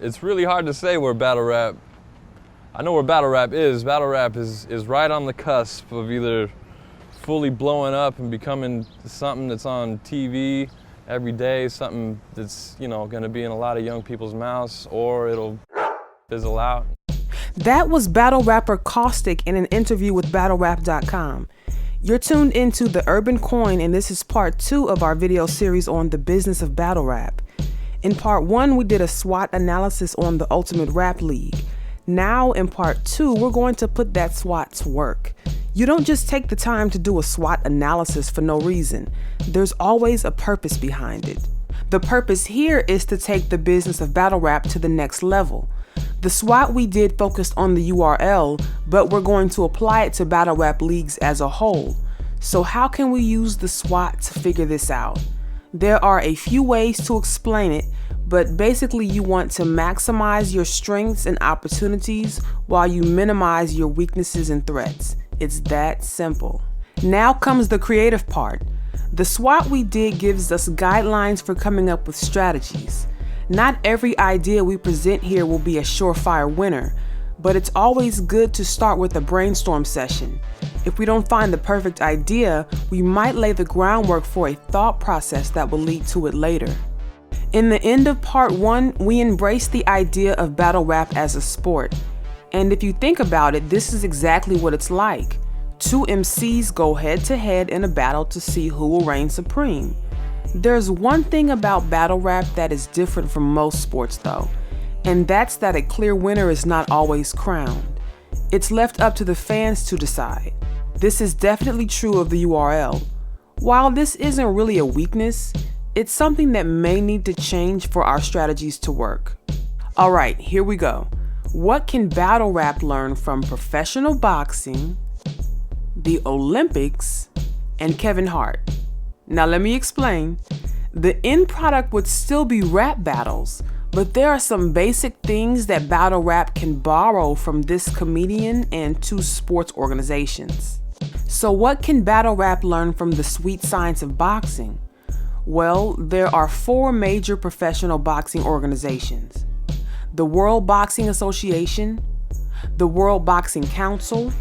It's really hard to say where battle rap, I know where battle rap is. Battle rap is right on the cusp of either fully blowing up and becoming something that's on TV every day, something that's, you know, gonna be in a lot of young people's mouths, or it'll fizzle out. That was battle rapper Caustic in an interview with BattleRap.com. You're tuned into The Urban Coin, and this is part 2 of our video series on the business of battle rap. In part 1, we did a SWAT analysis on the Ultimate Rap League. Now, in part 2, we're going to put that SWAT to work. You don't just take the time to do a SWOT analysis for no reason. There's always a purpose behind it. The purpose here is to take the business of battle rap to the next level. The SWOT we did focused on the URL, but we're going to apply it to battle rap leagues as a whole. So how can we use the SWOT to figure this out? There are a few ways to explain it, but basically you want to maximize your strengths and opportunities while you minimize your weaknesses and threats. It's that simple. Now comes the creative part. The SWOT we did gives us guidelines for coming up with strategies. Not every idea we present here will be a surefire winner, but it's always good to start with a brainstorm session. If we don't find the perfect idea, we might lay the groundwork for a thought process that will lead to it later. In the end of part 1, we embrace the idea of battle rap as a sport. And if you think about it, this is exactly what it's like. 2 MCs go head to head in a battle to see who will reign supreme. There's one thing about battle rap that is different from most sports though, and that's that a clear winner is not always crowned. It's left up to the fans to decide. This is definitely true of the URL. While this isn't really a weakness, it's something that may need to change for our strategies to work. Alright, here we go. What can battle rap learn from professional boxing, the Olympics, and Kevin Hart? Now let me explain. The end product would still be rap battles, but there are some basic things that battle rap can borrow from this comedian and 2 sports organizations. So what can battle rap learn from the sweet science of boxing? Well, there are 4 major professional boxing organizations: the World Boxing Association, the World Boxing Council,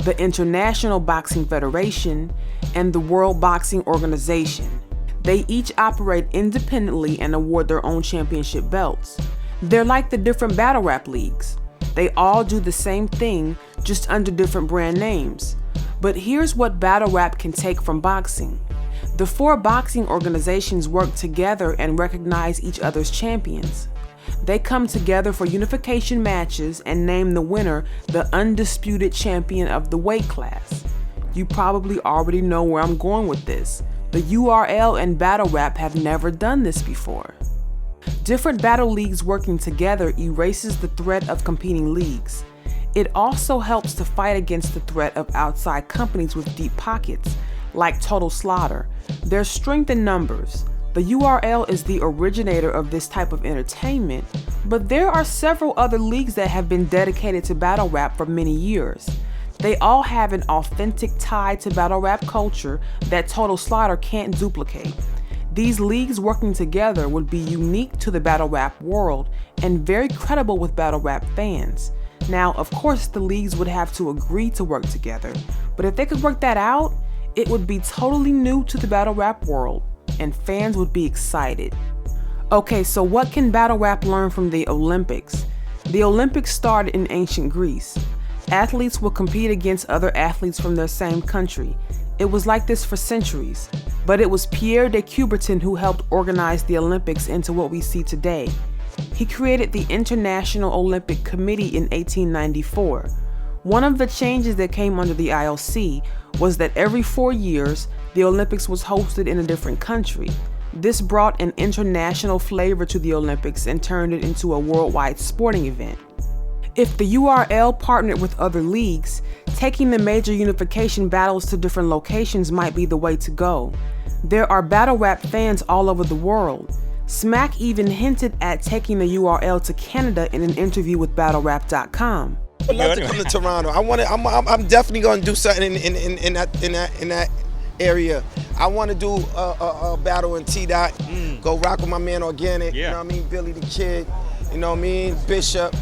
the International Boxing Federation, and the World Boxing Organization. They each operate independently and award their own championship belts. They're like the different battle rap leagues. They all do the same thing, just under different brand names. But here's what battle rap can take from boxing. The 4 boxing organizations work together and recognize each other's champions. They come together for unification matches and name the winner the undisputed champion of the weight class. You probably already know where I'm going with this. The URL and battle rap have never done this before. Different battle leagues working together erases the threat of competing leagues. It also helps to fight against the threat of outside companies with deep pockets, like Total Slaughter. There's strength in numbers. The URL is the originator of this type of entertainment, but there are several other leagues that have been dedicated to battle rap for many years. They all have an authentic tie to battle rap culture that Total Slaughter can't duplicate. These leagues working together would be unique to the battle rap world and very credible with battle rap fans. Now, of course, the leagues would have to agree to work together, but if they could work that out, it would be totally new to the battle rap world, and fans would be excited. Okay, so what can battle rap learn from the Olympics? The Olympics started in ancient Greece. Athletes will compete against other athletes from their same country. It was like this for centuries, but it was Pierre de Coubertin who helped organize the Olympics into what we see today. He created the International Olympic Committee in 1894. One of the changes that came under the IOC was that every 4 years, the Olympics was hosted in a different country. This brought an international flavor to the Olympics and turned it into a worldwide sporting event. If the URL partnered with other leagues, taking the major unification battles to different locations might be the way to go. There are battle rap fans all over the world. Smack even hinted at taking the URL to Canada in an interview with BattleRap.com. I'd love to come to Toronto. I'm definitely going to do something in area. I want to do a battle in T-Dot. Go rock with my man Organic. Yeah. You know what I mean? Billy the Kid. You know what I mean? Bishop.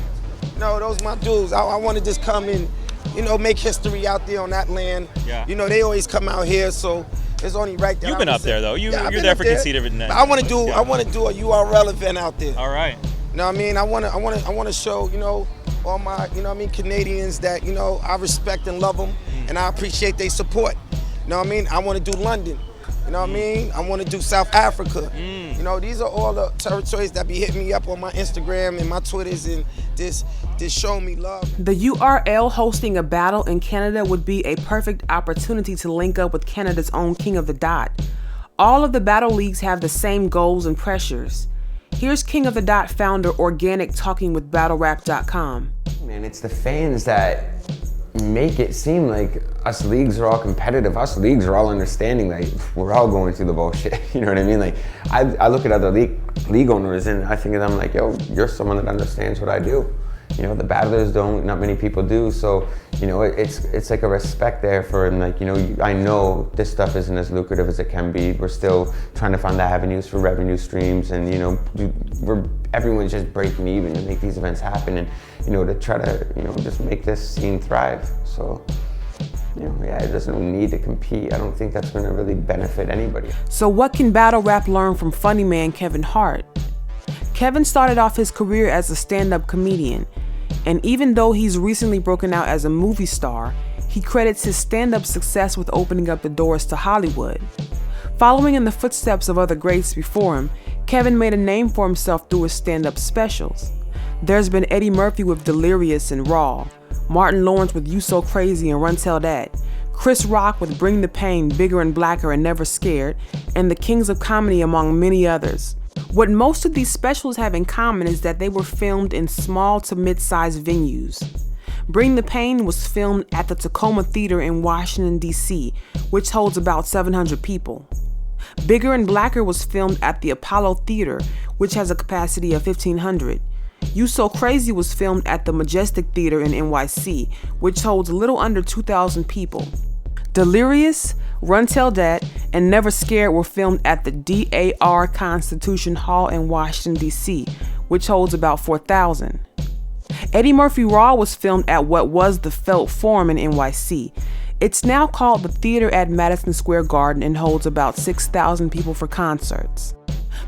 No, those my dudes. I want to just come and, you know, make history out there on that land. Yeah. You know, they always come out here, so it's only right that You've been up there though. You're there for Conceit every night. I want to do a URL event out there. All right. You know what I mean? I want to show, you know, all my, you know what I mean, Canadians that, you know, I respect and love them, and I appreciate their support. You know what I mean? I want to do London. You know what I mean? I want to do South Africa. You know, these are all the territories that be hitting me up on my Instagram and my Twitters and this show me love. The URL hosting a battle in Canada would be a perfect opportunity to link up with Canada's own King of the Dot. All of the battle leagues have the same goals and pressures. Here's King of the Dot founder Organic talking with BattleRap.com. Man, it's the fans that make it seem like us leagues are all competitive. Us leagues are all understanding, like we're all going through the bullshit. You know what I mean? Like I look at other league owners and I think of them like, yo, you're someone that understands what I do. You know, the battlers don't, not many people do. So, you know, it's like a respect there for him. Like, you know, I know this stuff isn't as lucrative as it can be. We're still trying to find the avenues for revenue streams, and, you know, everyone's just breaking even to make these events happen, and, you know, to try to, you know, just make this scene thrive. So, you know, yeah, it doesn't need to compete. I don't think that's going to really benefit anybody. So what can battle rap learn from funny man Kevin Hart? Kevin started off his career as a stand-up comedian, and even though he's recently broken out as a movie star, he credits his stand-up success with opening up the doors to Hollywood. Following in the footsteps of other greats before him, Kevin made a name for himself through his stand-up specials. There's been Eddie Murphy with Delirious and Raw, Martin Lawrence with You So Crazy and Run Tell That, Chris Rock with Bring the Pain, Bigger and Blacker and Never Scared, and the Kings of Comedy, among many others. What most of these specials have in common is that they were filmed in small to mid-sized venues. Bring the Pain was filmed at the Tacoma Theater in Washington, D.C., which holds about 700 people. Bigger and Blacker was filmed at the Apollo Theater, which has a capacity of 1,500. You So Crazy was filmed at the Majestic Theater in NYC, which holds a little under 2,000 people. Delirious, Run Tell Dat, and Never Scared were filmed at the DAR Constitution Hall in Washington, D.C., which holds about 4,000. Eddie Murphy Raw was filmed at what was the Felt Forum in NYC. It's now called the Theater at Madison Square Garden and holds about 6,000 people for concerts.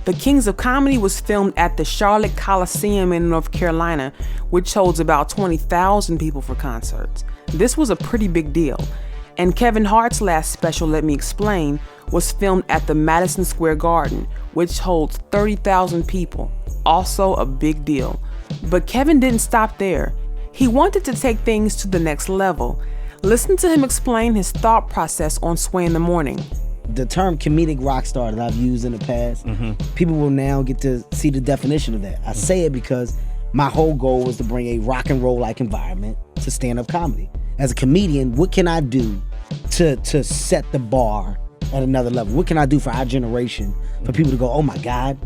The Kings of Comedy was filmed at the Charlotte Coliseum in North Carolina, which holds about 20,000 people for concerts. This was a pretty big deal. And Kevin Hart's last special, Let Me Explain, was filmed at the Madison Square Garden, which holds 30,000 people. Also a big deal. But Kevin didn't stop there. He wanted to take things to the next level. Listen to him explain his thought process on Sway in the Morning. The term comedic rock star that I've used in the past, people will now get to see the definition of that. I say it because my whole goal was to bring a rock and roll like environment to stand-up comedy. As a comedian, what can I do to set the bar at another level? What can I do for our generation for people to go, oh my God,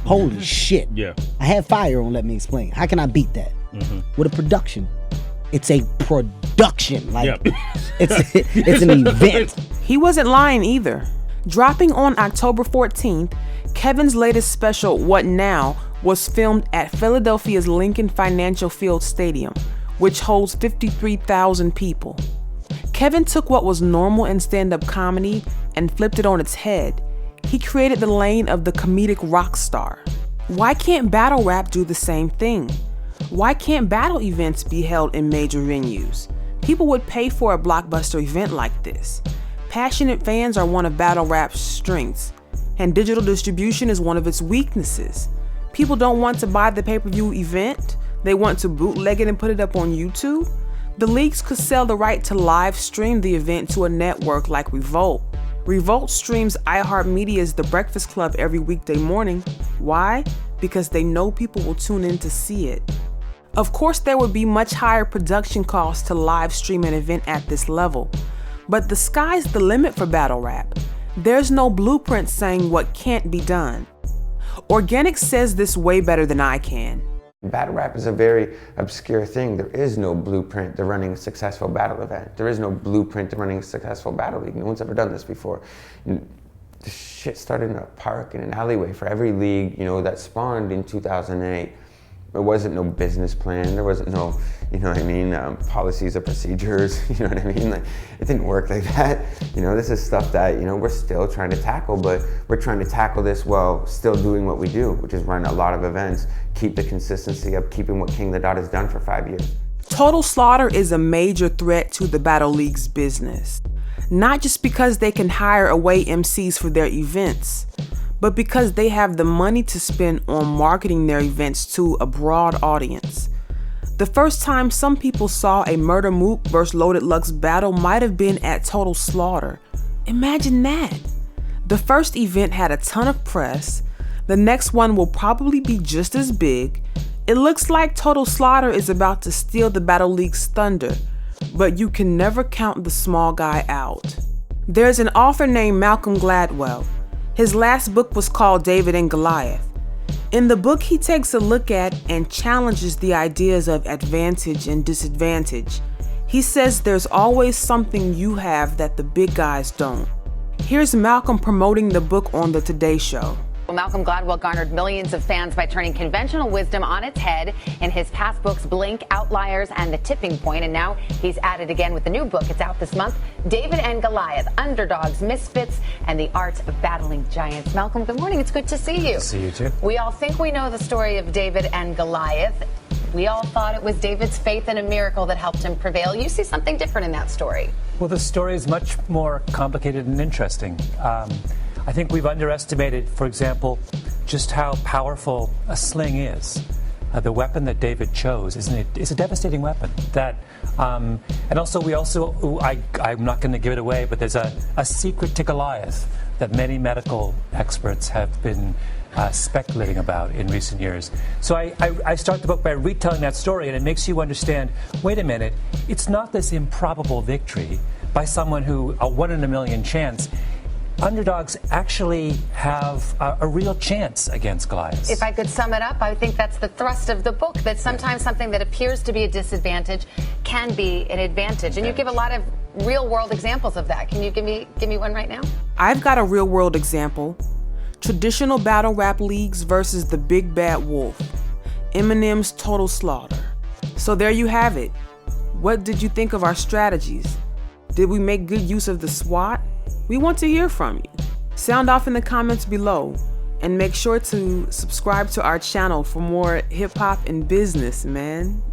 holy shit. Yeah. I had fire on Let Me Explain. How can I beat that? With a production. It's a production. Like it's an event. He wasn't lying either. Dropping on October 14th, Kevin's latest special, What Now, was filmed at Philadelphia's Lincoln Financial Field Stadium, which holds 53,000 people. Kevin took what was normal in stand-up comedy and flipped it on its head. He created the lane of the comedic rock star. Why can't battle rap do the same thing? Why can't battle events be held in major venues? People would pay for a blockbuster event like this. Passionate fans are one of battle rap's strengths, and digital distribution is one of its weaknesses. People don't want to buy the pay-per-view event. They want to bootleg it and put it up on YouTube. The leagues could sell the right to live stream the event to a network like Revolt. Revolt streams iHeartMedia's The Breakfast Club every weekday morning. Why? Because they know people will tune in to see it. Of course, there would be much higher production costs to live stream an event at this level. But the sky's the limit for battle rap. There's no blueprint saying what can't be done. Organic says this way better than I can. Battle rap is a very obscure thing. There is no blueprint to running a successful battle event. There is no blueprint to running a successful battle league. No one's ever done this before. The shit started in a park, in an alleyway for every league, that spawned in 2008. There wasn't no business plan. There wasn't no, policies or procedures. You know what I mean? Like, it didn't work like that. This is stuff that, we're still trying to tackle, but we're trying to tackle this while still doing what we do, which is run a lot of events, keep the consistency up, keeping what King the Dot has done for 5 years. Total Slaughter is a major threat to the Battle League's business. Not just because they can hire away MCs for their events, but because they have the money to spend on marketing their events to a broad audience. The first time some people saw a Murder Mook vs. Loaded Lux battle might have been at Total Slaughter. Imagine that. The first event had a ton of press. The next one will probably be just as big. It looks like Total Slaughter is about to steal the Battle League's thunder, but you can never count the small guy out. There's an author named Malcolm Gladwell. His last book was called David and Goliath. In the book, he takes a look at and challenges the ideas of advantage and disadvantage. He says there's always something you have that the big guys don't. Here's Malcolm promoting the book on the Today Show. Well, Malcolm Gladwell garnered millions of fans by turning conventional wisdom on its head in his past books, Blink, Outliers, and The Tipping Point. And now he's at it again with the new book. It's out this month, David and Goliath, Underdogs, Misfits, and the Art of Battling Giants. Malcolm, good morning. It's good to see you. Good to see you, too. We all think we know the story of David and Goliath. We all thought it was David's faith in a miracle that helped him prevail. You see something different in that story. Well, the story is much more complicated and interesting. I think we've underestimated, for example, just how powerful a sling is. The weapon that David chose, isn't it? It's a devastating weapon. And also, I'm not going to give it away, but there's a secret to Goliath that many medical experts have been speculating about in recent years. So I start the book by retelling that story, and it makes you understand, wait a minute, it's not this improbable victory by someone who, a 1 in a million chance. Underdogs actually have a real chance against Goliath. If I could sum it up, I think that's the thrust of the book, that sometimes something that appears to be a disadvantage can be an advantage. And you give a lot of real-world examples of that. Can you give me one right now? I've got a real-world example. Traditional battle rap leagues versus the Big Bad Wolf. Eminem's Total Slaughter. So there you have it. What did you think of our strategies? Did we make good use of the SWAT? We want to hear from you. Sound off in the comments below, and make sure to subscribe to our channel for more hip hop and business, man.